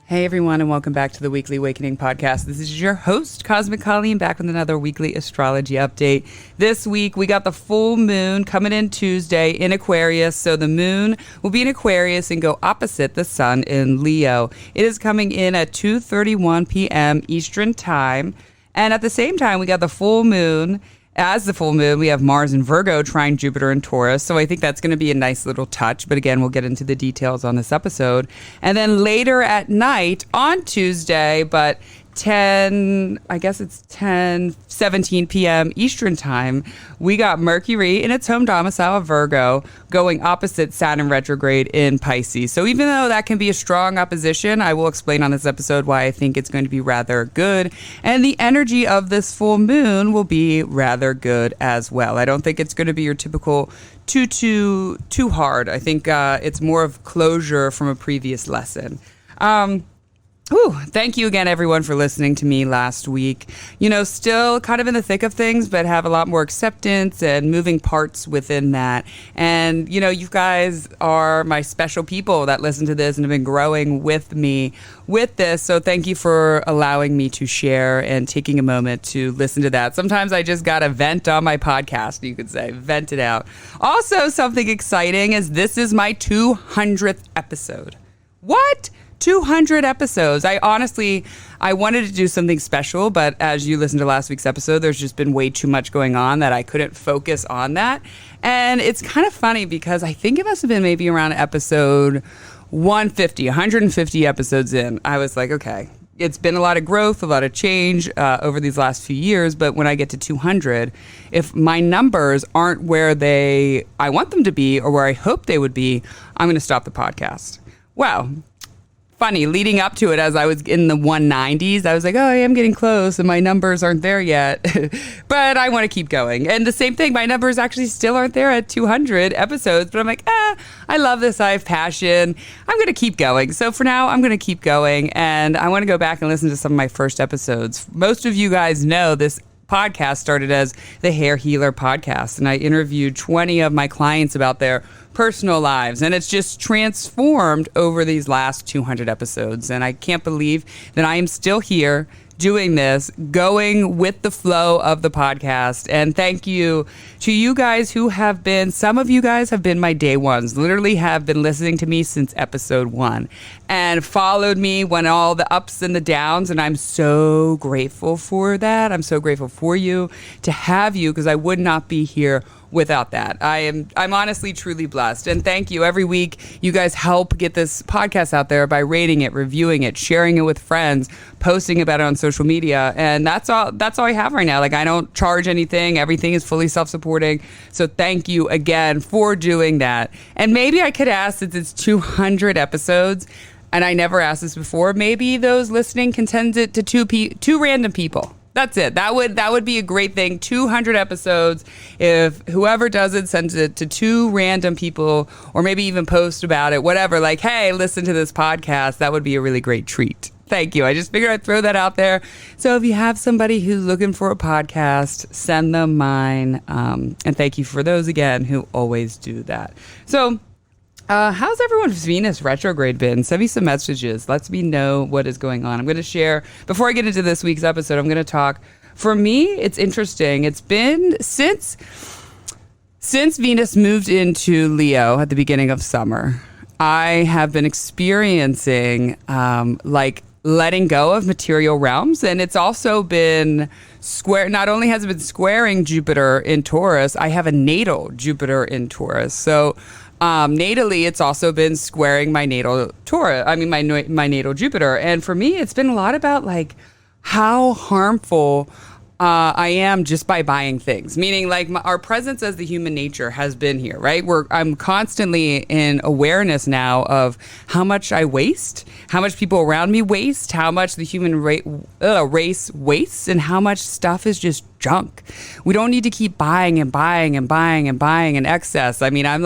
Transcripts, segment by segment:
Hey everyone, and welcome back to the Weekly Awakening Podcast. This is your host, Cosmic Colleen, back with another weekly astrology update. This week, we got the full moon coming in Tuesday in Aquarius. So the moon will be in Aquarius and go opposite the sun in Leo. It is coming in at 2:31 p.m. Eastern Time. And at the same time, we got the full moon. As the full moon, we have Mars in Virgo trine Jupiter in Taurus. So I think that's going to be a nice little touch. But again, we'll get into the details on this episode. And then later at night on Tuesday, but 10:17 p.m. Eastern Time, we got Mercury in its home domicile of Virgo going opposite Saturn retrograde in Pisces. So even though that can be a strong opposition, I will explain on this episode why I think it's going to be rather good. And the energy of this full moon will be rather good as well. I don't think it's going to be your typical too hard. I think it's more of closure from a previous lesson. Thank you again, everyone, for listening to me last week. You know, still kind of in the thick of things, but have a lot more acceptance and moving parts within that. And, you know, you guys are my special people that listen to this and have been growing with me with this. So thank you for allowing me to share and taking a moment to listen to that. Sometimes I just got to vent on my podcast, you could say, vent it out. Also, something exciting is this is my 200th episode. What? 200 episodes. I wanted to do something special, but as you listened to last week's episode, there's just been way too much going on that I couldn't focus on that. And it's kind of funny because I think it must have been maybe around episode 150 episodes in. I was like, okay, it's been a lot of growth, a lot of change over these last few years. But when I get to 200, if my numbers aren't where I want them to be or where I hope they would be, I'm going to stop the podcast. Wow. Funny, leading up to it, as I was in the 190s, I was like, oh, I am getting close and my numbers aren't there yet. But I want to keep going. And the same thing, my numbers actually still aren't there at 200 episodes. But I'm like, I love this. I have passion. I'm going to keep going. So for now, I'm going to keep going. And I want to go back and listen to some of my first episodes. Most of you guys know this podcast started as the Hair Healer Podcast. And I interviewed 20 of my clients about their personal lives, and it's just transformed over these last 200 episodes. And I can't believe that I am still here doing this, going with the flow of the podcast. And thank you to you guys who have been, some of you guys have been my day ones, literally have been listening to me since episode 1 and followed me when all the ups and the downs. And I'm so grateful for that. I'm so grateful for you to have you, because I would not be here without that. I'm honestly truly blessed. And thank you. Every week, you guys help get this podcast out there by rating it, reviewing it, sharing it with friends, posting about it on social media. And that's all I have right now. Like, I don't charge anything. Everything is fully self-supporting. So thank you again for doing that. And maybe I could ask, since it's 200 episodes, and I never asked this before, maybe those listening can send it to two random people. That's it. That would be a great thing. 200 episodes. If whoever does it sends it to 2 random people, or maybe even post about it, whatever, like, hey, listen to this podcast, that would be a really great treat. Thank you. I just figured I'd throw that out there. So if you have somebody who's looking for a podcast, send them mine. And thank you for those, again, who always do that. So how's everyone's Venus retrograde been? Send me some messages. Let me know what is going on. I'm going to share, before I get into this week's episode, I'm going to talk. For me, it's interesting. It's been since Venus moved into Leo at the beginning of summer, I have been experiencing like letting go of material realms. And it's also been square. Not only has it been squaring Jupiter in Taurus, I have a natal Jupiter in Taurus. So natally, it's also been squaring my natal Taurus. I mean, my natal Jupiter. And for me, it's been a lot about like how harmful I am just by buying things. Meaning, like, our presence as the human nature has been here, right? I'm constantly in awareness now of how much I waste, how much people around me waste, how much the human race wastes, and how much stuff is just junk. We don't need to keep buying and buying and buying and buying in excess. I mean, I'm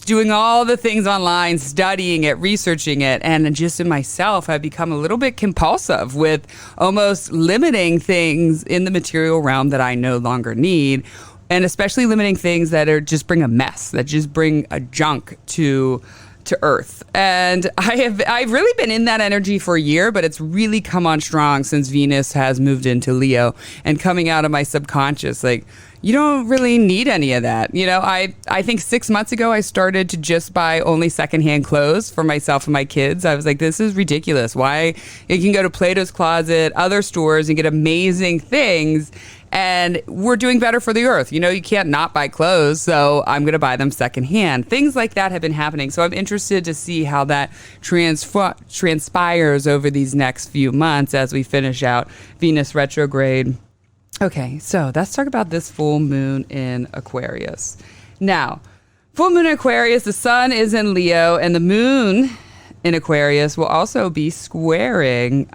doing all the things online, studying it, researching it, and just in myself, I've become a little bit compulsive with almost limiting things in the material realm that I no longer need, and especially limiting things that just bring a mess, that just bring a junk to to earth. And I've really been in that energy for a year, but it's really come on strong since Venus has moved into Leo and coming out of my subconscious. Like, you don't really need any of that. I think 6 months ago, I started to just buy only secondhand clothes for myself and my kids. I was like, this is ridiculous. Why? You can go to Plato's Closet, other stores, and get amazing things. And we're doing better for the earth. You can't not buy clothes, so I'm going to buy them secondhand. Things like that have been happening. So I'm interested to see how that transpires over these next few months as we finish out Venus retrograde. Okay, so let's talk about this full moon in Aquarius. Now, full moon in Aquarius, the sun is in Leo, and the moon in Aquarius will also be squaring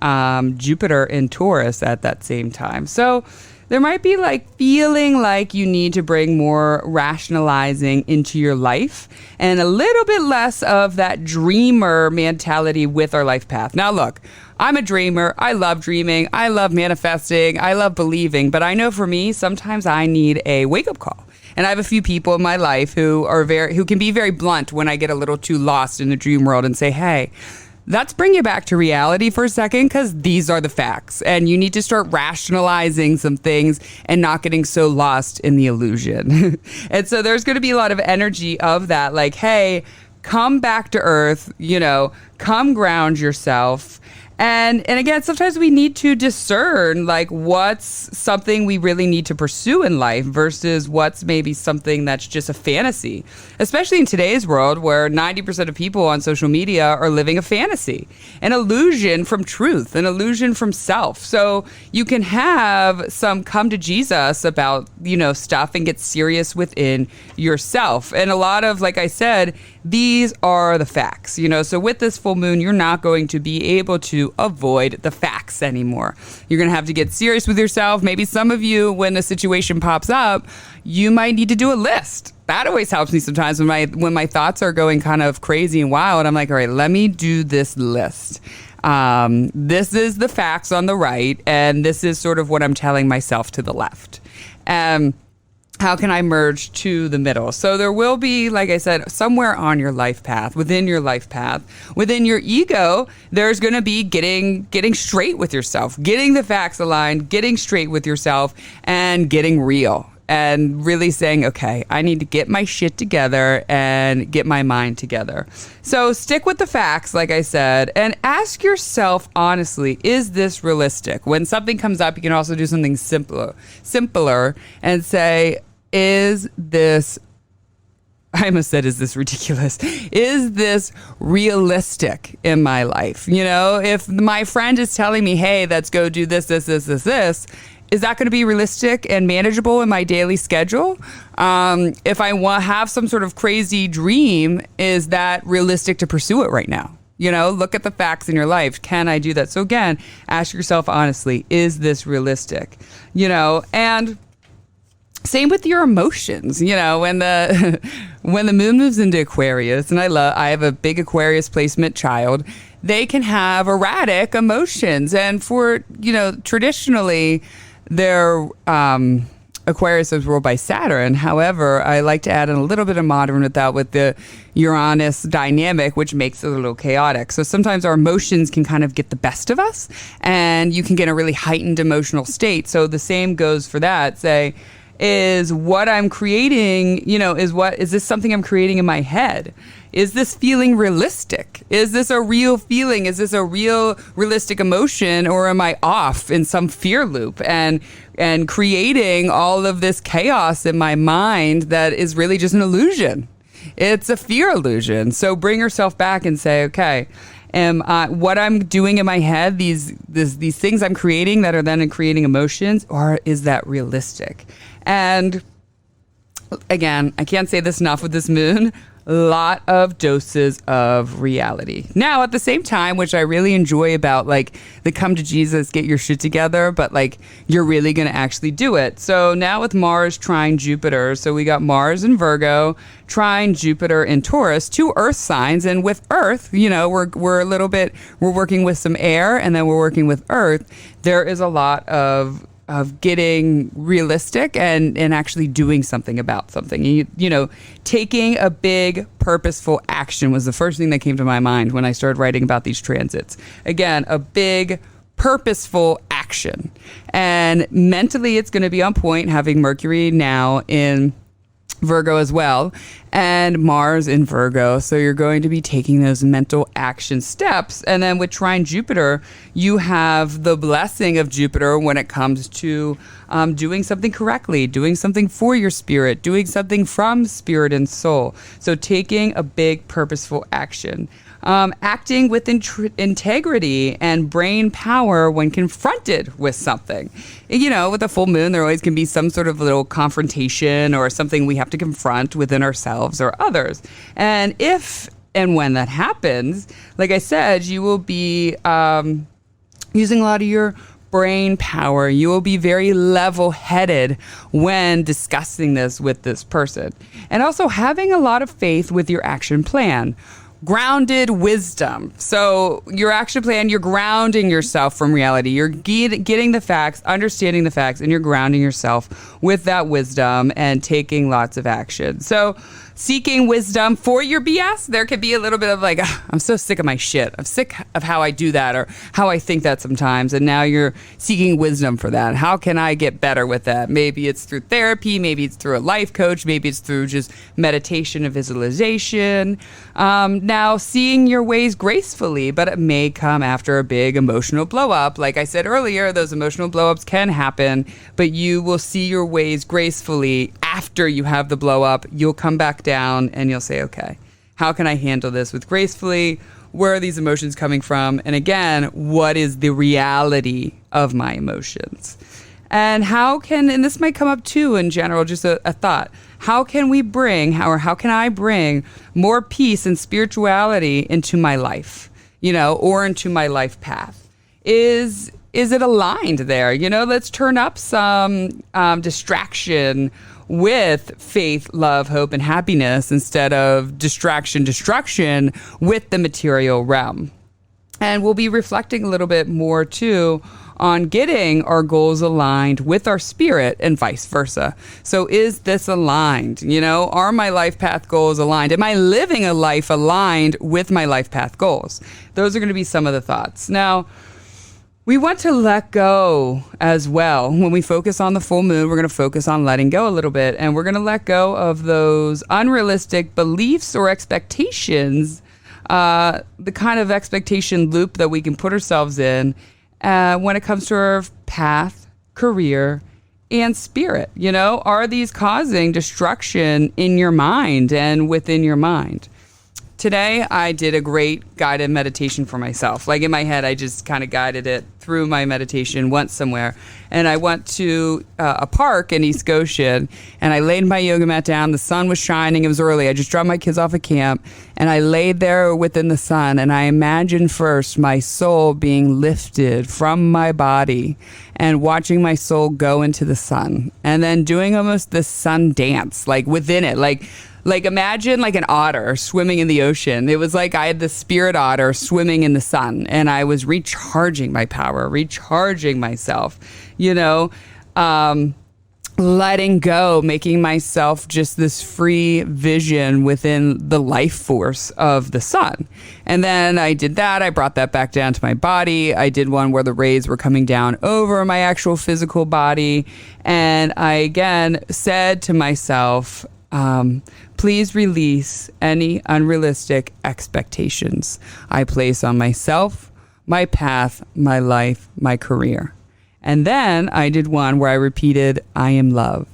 Jupiter in Taurus at that same time. So there might be feeling like you need to bring more rationalizing into your life and a little bit less of that dreamer mentality with our life path. Now, look, I'm a dreamer. I love dreaming. I love manifesting. I love believing. But I know for me, sometimes I need a wake-up call. And I have a few people in my life who can be very blunt when I get a little too lost in the dream world and say, hey, let's bring you back to reality for a second, because these are the facts. And you need to start rationalizing some things and not getting so lost in the illusion. And so there's going to be a lot of energy of that. Like, hey, come back to earth, come ground yourself. And again, sometimes we need to discern what's something we really need to pursue in life versus what's maybe something that's just a fantasy, especially in today's world where 90% of people on social media are living a fantasy, an illusion from truth, an illusion from self. So you can have some come to Jesus about, stuff and get serious within yourself. And a lot of, like I said, these are the facts, so with this full moon, you're not going to be able to avoid the facts anymore. You're going to have to get serious with yourself. Maybe some of you, when a situation pops up, you might need to do a list. That always helps me sometimes when my thoughts are going kind of crazy and wild. I'm like, all right, let me do this list. This is the facts on the right, and this is sort of what I'm telling myself to the left. How can I merge to the middle? So there will be, like I said, somewhere on your life path, within your life path, within your ego, there's going to be getting straight with yourself, getting the facts aligned, getting straight with yourself, and getting real. And really saying, okay, I need to get my shit together and get my mind together. So stick with the facts, like I said, and ask yourself honestly, is this realistic? When something comes up, you can also do something simpler and say, is this ridiculous? Is this realistic in my life? If my friend is telling me, hey, let's go do this, is that going to be realistic and manageable in my daily schedule? If I have some sort of crazy dream, is that realistic to pursue it right now? Look at the facts in your life. Can I do that? So again, ask yourself honestly, is this realistic? And same with your emotions. When the moon moves into Aquarius, and I have a big Aquarius placement child, they can have erratic emotions. And for, traditionally, their Aquarius is ruled by Saturn. However, I like to add in a little bit of modern with that, with the Uranus dynamic, which makes it a little chaotic. So sometimes our emotions can kind of get the best of us, and you can get a really heightened emotional state. So the same goes for that. Say, is what I'm creating, is this something I'm creating in my head? Is this feeling realistic? Is this a real feeling? Is this a realistic emotion, or am I off in some fear loop and creating all of this chaos in my mind that is really just an illusion? It's a fear illusion. So bring yourself back and say, okay, what I'm doing in my head, these things I'm creating that are then creating emotions, or is that realistic? And again, I can't say this enough with this moon, a lot of doses of reality. Now, at the same time, which I really enjoy about the come to Jesus, get your shit together, but you're really going to actually do it. So now with Mars trine Jupiter, so we got Mars in Virgo, trine Jupiter in Taurus, 2 earth signs. And with earth, we're working with some air, and then we're working with earth. There is a lot of getting realistic and actually doing something about something. You know, taking a big purposeful action was the first thing that came to my mind when I started writing about these transits. Again, a big purposeful action. And mentally, it's going to be on point, having Mercury now in Virgo as well, and Mars in Virgo. So you're going to be taking those mental action steps. And then with trine Jupiter, you have the blessing of Jupiter when it comes to doing something correctly, doing something for your spirit, doing something from spirit and soul. So taking a big purposeful action. Acting with integrity and brain power when confronted with something. You know, with a full moon, there always can be some sort of little confrontation or something we have to confront within ourselves or others. And if and when that happens, like I said, you will be using a lot of your brain power. You will be very level-headed when discussing this with this person. And also having a lot of faith with your action plan. Grounded wisdom. So your action plan, you're grounding yourself from reality. You're getting the facts, understanding the facts, and you're grounding yourself with that wisdom and taking lots of action. So seeking wisdom for your BS, there could be a little bit of like, I'm so sick of my shit. I'm sick of how I do that or how I think that sometimes. And now you're seeking wisdom for that. How can I get better with that? Maybe it's through therapy. Maybe it's through a life coach. Maybe it's through just meditation and visualization. Now, seeing your ways gracefully, but it may come after a big emotional blow up. Like I said earlier, those emotional blow ups can happen, but you will see your ways gracefully after you have the blow up. You'll come back down and you'll say, okay, how can I handle this with gracefully? Where are these emotions coming from? And again, what is the reality of my emotions? And how can, and this might come up too in general, just a thought, how can we bring, how can I bring more peace and spirituality into my life, you know, or into my life path? Is it aligned there? You know, let's turn up some distraction with faith, love, hope, and happiness instead of destruction with the material realm. And we'll be reflecting a little bit more too on getting our goals aligned with our spirit and vice versa. So is this aligned? You know, are my life path goals aligned? Am I living a life aligned with my life path goals? Those are going to be some of the thoughts. Now, we want to let go as well. When we focus on the full moon, we're going to focus on letting go a little bit, and we're going to let go of those unrealistic beliefs or expectations, the kind of expectation loop that we can put ourselves in when it comes to our path, career, and spirit. You know, are these causing destruction in your mind and within your mind? Today, I did a great guided meditation for myself. Like in my head, I just kind of guided it through my meditation, went somewhere. And I went to a park in East Goshen, and I laid my yoga mat down. The sun was shining. It was early. I just dropped my kids off at camp, and I laid there within the sun. And I imagined first my soul being lifted from my body and watching my soul go into the sun. And then doing almost this sun dance, like within it, like imagine like an otter swimming in the ocean. It was like I had the spirit otter swimming in the sun, and I was recharging my power, recharging myself, you know, letting go, making myself just this free vision within the life force of the sun. And then I did that. I brought that back down to my body. I did one where the rays were coming down over my actual physical body. And I again said to myself, please release any unrealistic expectations I place on myself, my path, my life, my career. And then I did one where I repeated, I am love.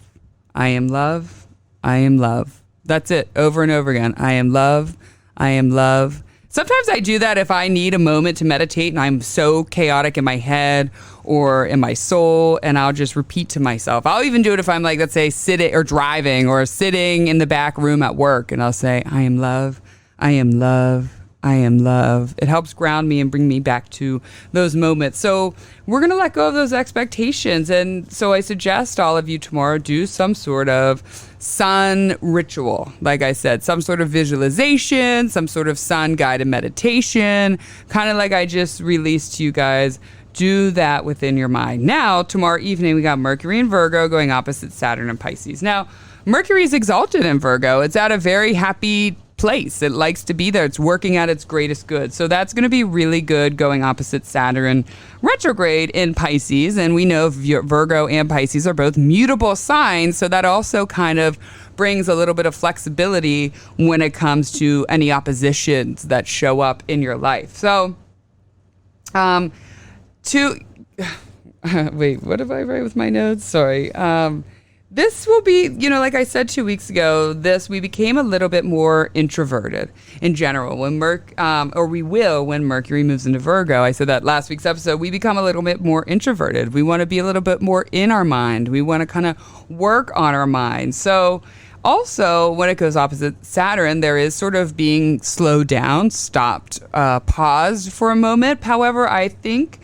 I am love. I am love. That's it, over and over again. I am love. I am love. Sometimes I do that if I need a moment to meditate and I'm so chaotic in my head or in my soul, and I'll just repeat to myself. I'll even do it if I'm like, let's say, sitting or driving or sitting in the back room at work, and I'll say, I am love. I am love. I am love. It helps ground me and bring me back to those moments. So we're going to let go of those expectations. And so I suggest all of you tomorrow do some sort of sun ritual. Like I said, some sort of visualization, some sort of sun guided meditation, kind of like I just released to you guys Do that within your mind. Now, tomorrow evening, we got Mercury in Virgo going opposite Saturn and Pisces. Now, Mercury is exalted in Virgo. It's at a very happy place. It likes to be there. It's working at its greatest good. So that's going to be really good going opposite Saturn retrograde in Pisces. And we know Virgo and Pisces are both mutable signs. So that also kind of brings a little bit of flexibility when it comes to any oppositions that show up in your life. So, wait, what did I write with my notes? Sorry. This will be, like I said 2 weeks ago, we became a little bit more introverted in general when we will when Mercury moves into Virgo. I said that last week's episode. We become a little bit more introverted. We want to be a little bit more in our mind. We want to kind of work on our mind. So also, when it goes opposite Saturn, there is sort of being slowed down, stopped, paused for a moment. However, I think,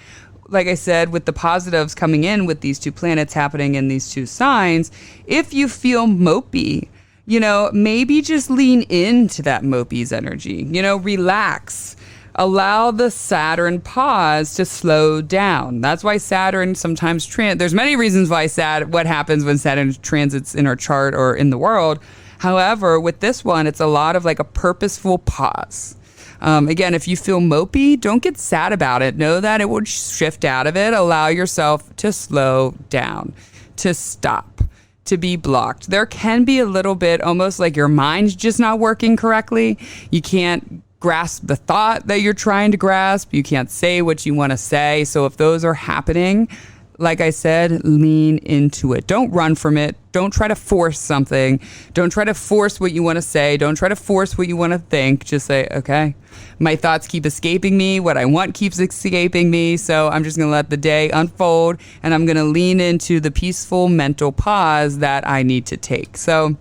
like I said, with the positives coming in with these two planets happening in these two signs, if you feel mopey, maybe just lean into that mopey's energy, relax. Allow the Saturn pause to slow down. That's why Saturn sometimes there's many reasons why what happens when Saturn transits in our chart or in the world. However, with this one, it's a lot of like a purposeful pause. Again, if you feel mopey, don't get sad about it. Know that it will shift out of it. Allow yourself to slow down, to stop, to be blocked. There can be a little bit almost like your mind's just not working correctly. You can't grasp the thought that you're trying to grasp. You can't say what you want to say. So if those are happening, like I said, lean into it. Don't run from it. Don't try to force something. Don't try to force what you want to say. Don't try to force what you want to think. Just say, okay, my thoughts keep escaping me. What I want keeps escaping me. So I'm just going to let the day unfold, and I'm going to lean into the peaceful mental pause that I need to take. So,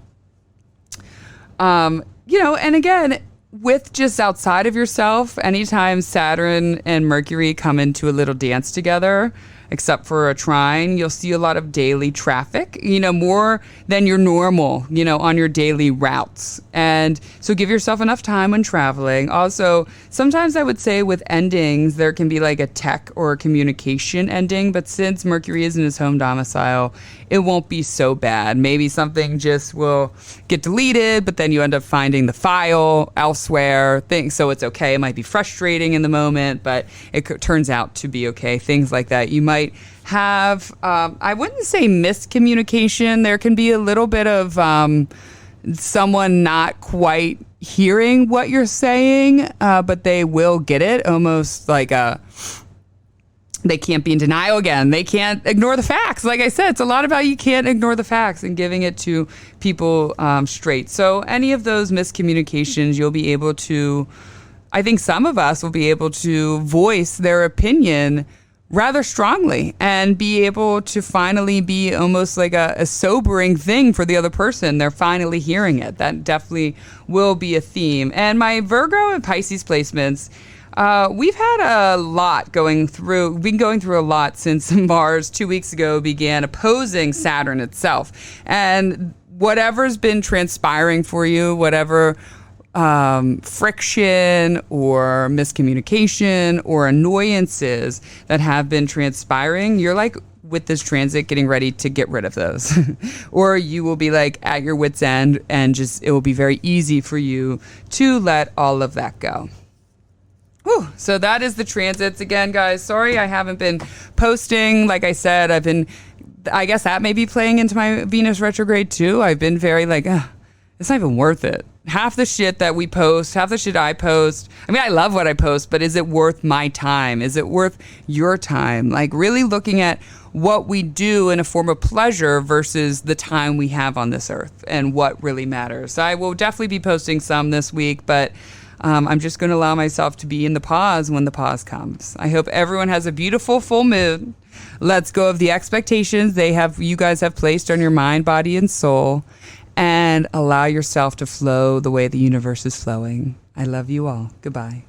and again, with just outside of yourself, anytime Saturn and Mercury come into a little dance together, except for a trine, you'll see a lot of daily traffic, more than your normal, on your daily routes. And so give yourself enough time when traveling. Also, sometimes I would say with endings, there can be like a tech or a communication ending, but since Mercury is in his home domicile, it won't be so bad. Maybe something just will get deleted, but then you end up finding the file elsewhere. So it's okay. It might be frustrating in the moment, but it turns out to be okay. Things like that. You might have, I wouldn't say miscommunication. There can be a little bit of someone not quite hearing what you're saying, but they will get it, almost like they can't be in denial again. They can't ignore the facts. Like I said, it's a lot about you can't ignore the facts and giving it to people straight. So any of those miscommunications, you'll be able to, I think some of us will be able to voice their opinion rather strongly and be able to finally be almost like a sobering thing for the other person. They're finally hearing it. That definitely will be a theme. And my Virgo and Pisces placements, we've had a lot going through. We've been going through a lot since Mars 2 weeks ago began opposing Saturn itself. And whatever's been transpiring for you, whatever friction or miscommunication or annoyances that have been transpiring, you're like with this transit getting ready to get rid of those. Or you will be like at your wit's end and just it will be very easy for you to let all of that go. Whew. So that is the transits. Again, guys, sorry I haven't been posting. Like I said, I guess that may be playing into my Venus retrograde too. I've been very like, it's not even worth it. Half the shit that we post, half the shit I post. I mean, I love what I post, but is it worth my time? Is it worth your time? Like really looking at what we do in a form of pleasure versus the time we have on this earth and what really matters. I will definitely be posting some this week, but I'm just going to allow myself to be in the pause when the pause comes. I hope everyone has a beautiful full moon. Let's go of the expectations you guys have placed on your mind, body, and soul. And allow yourself to flow the way the universe is flowing. I love you all. Goodbye.